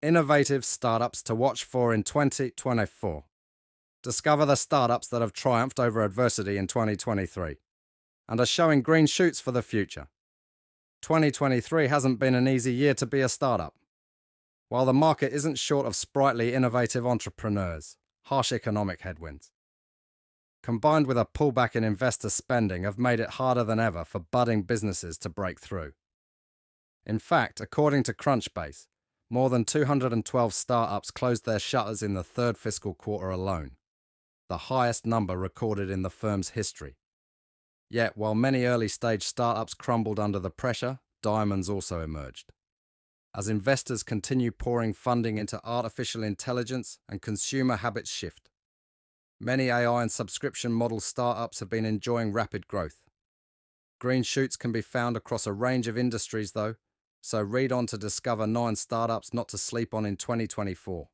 Innovative startups to watch for in 2024. Discover the startups that have triumphed over adversity in 2023 and are showing green shoots for the future. 2023 hasn't been an easy year to be a startup. While the market isn't short of sprightly, innovative entrepreneurs, harsh economic headwinds, combined with a pullback in investor spending, have made it harder than ever for budding businesses to break through. In fact, according to Crunchbase, more than 212 startups closed their shutters in the third fiscal quarter alone, the highest number recorded in the firm's history. Yet, while many early-stage startups crumbled under the pressure, diamonds also emerged. As investors continue pouring funding into artificial intelligence and consumer habits shift, many AI and subscription model startups have been enjoying rapid growth. Green shoots can be found across a range of industries though, so read on to discover 9 startups not to sleep on in 2024.